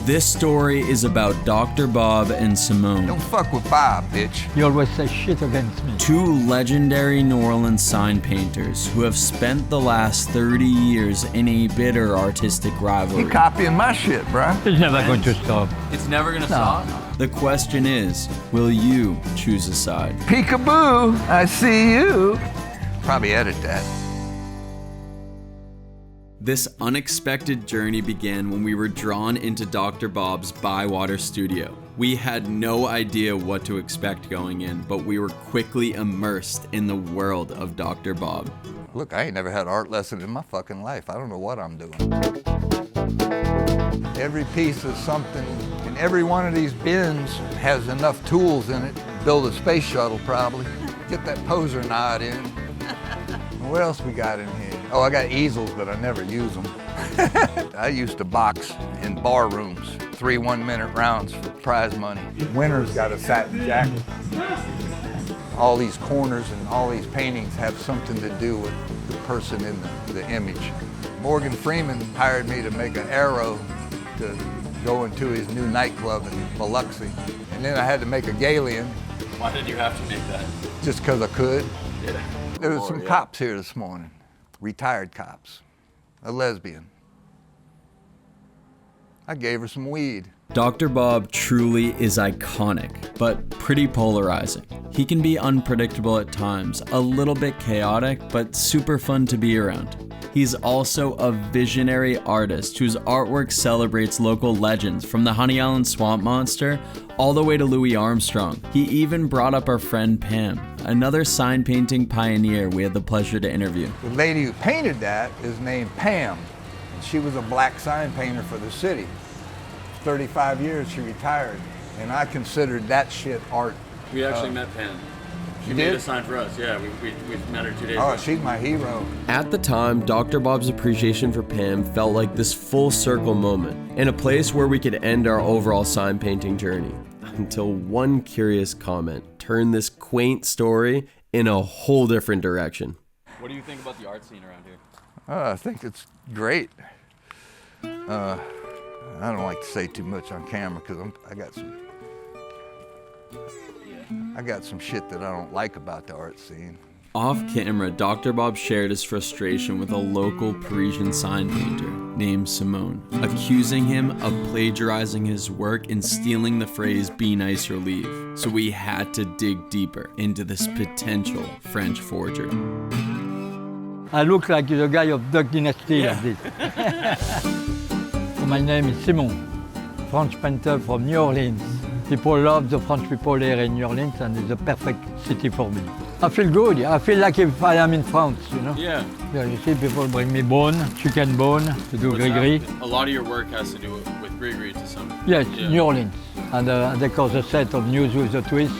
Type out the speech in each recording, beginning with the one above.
This story is about Dr. Bob and Simone. Don't fuck with Bob, bitch. You always say shit against me. Two legendary New Orleans sign painters who have spent the last 30 years in a bitter artistic rivalry. You copying my shit, bro. It's never going to stop. It's never gonna stop? The question is, will you choose a side? Peekaboo, I see you. Probably edit that. This unexpected journey began when we were drawn into Dr. Bob's Bywater studio. We had no idea what to expect going in, but we were quickly immersed in the world of Dr. Bob. Look, I ain't never had an art lesson in my fucking life. I don't know what I'm doing. Every piece is something, and every one of these bins has enough tools in it to build a space shuttle, probably. Get that poser nod in. What else we got in here? Oh, I got easels, but I never use them. I used to box in bar rooms, 3 1-minute rounds for prize money. Winner's got a satin jacket. All these corners and all these paintings have something to do with the person in the image. Morgan Freeman hired me to make an arrow to go into his new nightclub in Biloxi. And then I had to make a galleon. Why did you have to make that? Just because I could. Yeah. There was some cops here this morning, retired cops, a lesbian. I gave her some weed. Dr. Bob truly is iconic, but pretty polarizing. He can be unpredictable at times, a little bit chaotic, but super fun to be around. He's also a visionary artist whose artwork celebrates local legends from the Honey Island Swamp Monster all the way to Louis Armstrong. He even brought up our friend Pam, another sign painting pioneer we had the pleasure to interview. The lady who painted that is named Pam. She was a black sign painter for the city. 35 years she retired, and I considered that shit art. We actually met Pam. She made a sign for us, yeah. We met her 2 days ago. Oh, she's my hero. At the time, Dr. Bob's appreciation for Pam felt like this full circle moment, and a place where we could end our overall sign painting journey. Until one curious comment turned this quaint story in a whole different direction. What do you think about the art scene around here? I think it's great. I don't like to say too much on camera because I got some shit that I don't like about the art scene. Off camera, Dr. Bob shared his frustration with a local Parisian sign painter named Simone, accusing him of plagiarizing his work and stealing the phrase "be nice or leave." So we had to dig deeper into this potential French forger. I look like the guy of Duck Dynasty like this. My name is Simon, French painter from New Orleans. People love the French people here in New Orleans, and it's the perfect city for me. I feel good. I feel like if I am in France, you know? Yeah. Yeah, you see, people bring me bone, chicken bone, to do gris-gris. A lot of your work has to do with gris-gris to some extent. Yes, yeah. New Orleans. And they call the set of News with a Twist.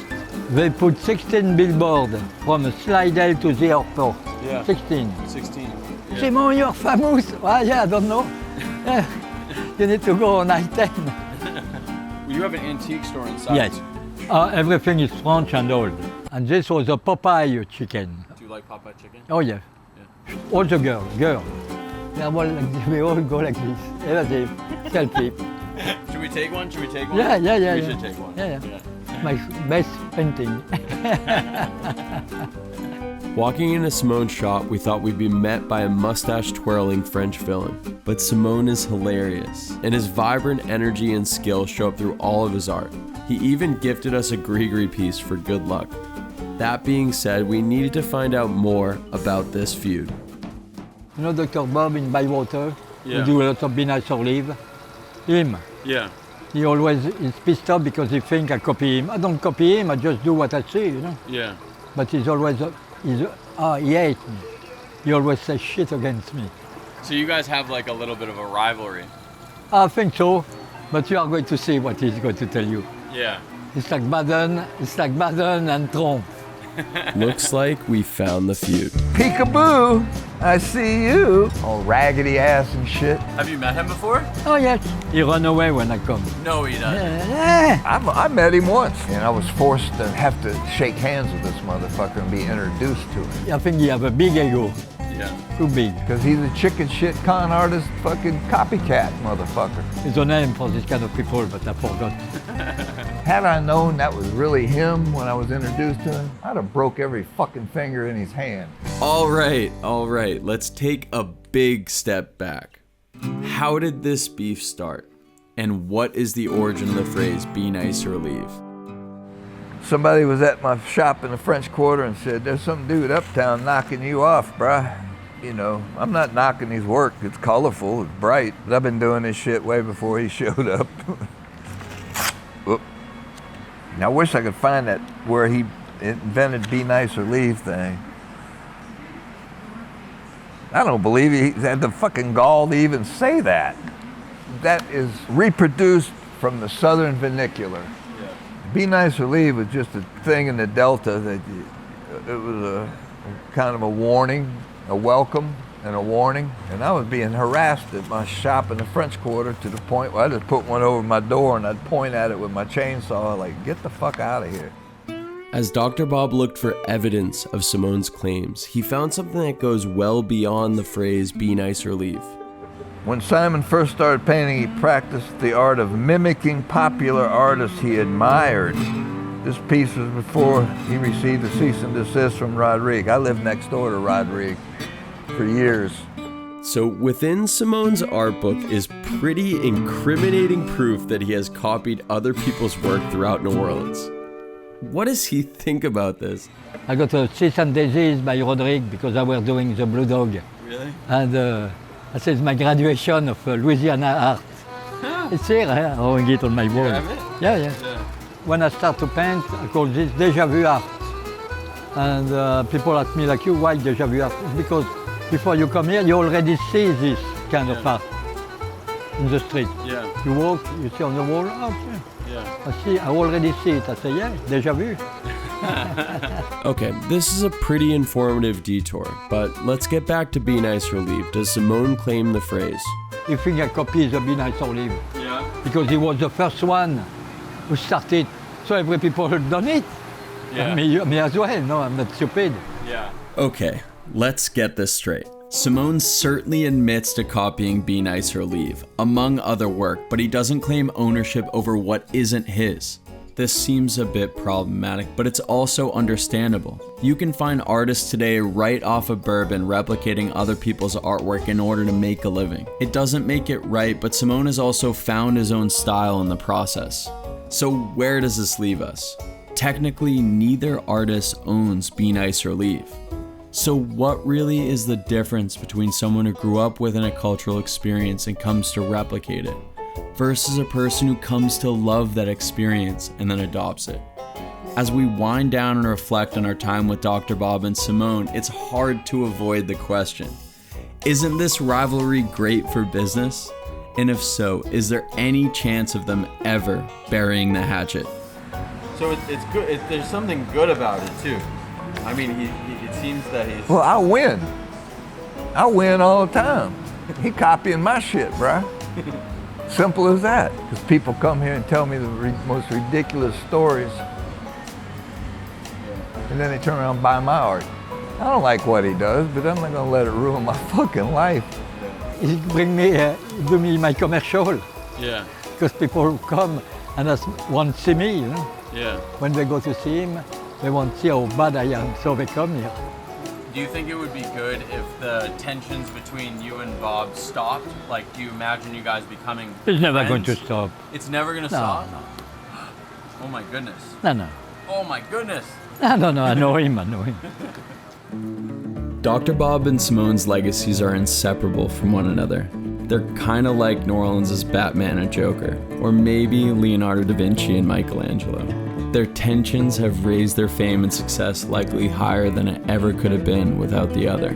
They put 16 billboards from Slidell to the airport. Yeah. 16. 16. Yeah. Simon, you're famous. Well, yeah, I don't know. You need to go on I-10. Well, you have an antique store inside. Yes. Everything is French and old. And this was a Popeye chicken. Do you like Popeye chicken? Oh, yeah. All the girls. They all go like this. Everything. Selfie. Should we take one? Yeah. We should take one. Yeah. My best painting. Walking into Simone's shop, we thought we'd be met by a mustache-twirling French villain. But Simone is hilarious, and his vibrant energy and skill show up through all of his art. He even gifted us a gris-gris piece for good luck. That being said, we needed to find out more about this feud. You know Dr. Bob in Bywater? Yeah. He do a lot of Be Nice or Leave? Him. Yeah. He always is pissed off because he thinks I copy him. I don't copy him, I just do what I see, you know? Yeah. But he's always, he hates me. He always says shit against me. So you guys have like a little bit of a rivalry. I think so, but you are going to see what he's going to tell you. Yeah. It's like Baden and Trump. Looks like we found the feud. Peekaboo, I see you. All raggedy ass and shit. Have you met him before? Oh yes, he run away when I come. No, he doesn't. I met him once, and I was forced to have to shake hands with this motherfucker and be introduced to him. I think he have a big ego. Yeah. Too big. Because he's a chicken shit con artist fucking copycat motherfucker. There's a name for this kind of people, but I forgot. Had I known that was really him when I was introduced to him, I'd have broke every fucking finger in his hand. All right. Let's take a big step back. How did this beef start? And what is the origin of the phrase, be nice or leave? Somebody was at my shop in the French Quarter and said, there's some dude uptown knocking you off, bruh. You know, I'm not knocking his work. It's colorful, it's bright, but I've been doing this shit way before he showed up. Whoop. Now, I wish I could find that where he invented be nice or leave thing. I don't believe he had the fucking gall to even say that. That is reproduced from the Southern vernacular. Be nice or leave was just a thing in the Delta that it was a kind of a warning, a welcome and a warning. And I was being harassed at my shop in the French Quarter to the point where I just put one over my door and I'd point at it with my chainsaw like, get the fuck out of here. As Dr. Bob looked for evidence of Simone's claims, he found something that goes well beyond the phrase, be nice or leave. When Simon first started painting, he practiced the art of mimicking popular artists he admired. This piece was before he received a cease and desist from Rodrigue. I lived next door to Rodrigue for years. So within Simone's art book is pretty incriminating proof that he has copied other people's work throughout New Orleans. What does he think about this? I got a cease and desist by Rodrigue because I was doing the Blue Dog. Really? And I said it's my graduation of Louisiana art. It's here, I hang it on my wall. You have it? Yeah. When I start to paint, I call this déjà vu art. And people ask me like you, why déjà vu art? It's because before you come here, you already see this kind of art in the street. Yeah. You walk, you see on the wall, okay. Yeah. I already see it. I say, yeah, déjà vu. Okay, this is a pretty informative detour, but let's get back to be nice or leave. Does Simone claim the phrase? You think I copy the be nice or leave? Yeah. Because he was the first one who started. So every people had done it. Yeah. And me as well. No, I'm not stupid. Yeah. Okay, let's get this straight. Simone certainly admits to copying Be Nice or Leave, among other work, but he doesn't claim ownership over what isn't his. This seems a bit problematic, but it's also understandable. You can find artists today right off of Bourbon replicating other people's artwork in order to make a living. It doesn't make it right, but Simone has also found his own style in the process. So where does this leave us? Technically, neither artist owns Be Nice or Leave. So what really is the difference between someone who grew up within a cultural experience and comes to replicate it, versus a person who comes to love that experience and then adopts it? As we wind down and reflect on our time with Dr. Bob and Simone, it's hard to avoid the question, isn't this rivalry great for business? And if so, is there any chance of them ever burying the hatchet? So it's good. There's something good about it too. I mean, it seems that he's. Well, I win. I win all the time. He copying my shit, bruh. Simple as that. Because people come here and tell me the most ridiculous stories, and then they turn around and buy my art. I don't like what he does, but I'm not gonna let it ruin my fucking life. He bring me, do me my commercial. Yeah. Because people come and want to see me, you know. Yeah. When they go to see him, they want to see how bad I am, so they come here. Do you think it would be good if the tensions between you and Bob stopped? Like, do you imagine you guys becoming It's never friends? going to stop. It's never going to No, stop? no. Oh my goodness. No. Oh my goodness. I know him. Dr. Bob and Simone's legacies are inseparable from one another. They're kind of like New Orleans' Batman and Joker, or maybe Leonardo da Vinci and Michelangelo. Their tensions have raised their fame and success likely higher than it ever could have been without the other.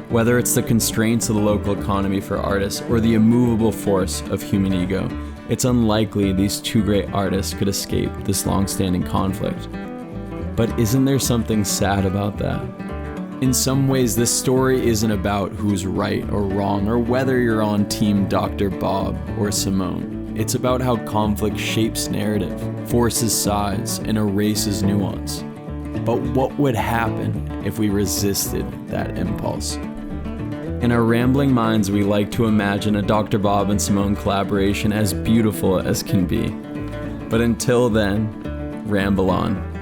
Whether it's the constraints of the local economy for artists or the immovable force of human ego, it's unlikely these two great artists could escape this long-standing conflict. But isn't there something sad about that? In some ways, this story isn't about who's right or wrong or whether you're on Team Dr. Bob or Simone. It's about how conflict shapes narrative, forces sides, and erases nuance. But what would happen if we resisted that impulse? In our rambling minds, we like to imagine a Dr. Bob and Simone collaboration as beautiful as can be. But until then, ramble on.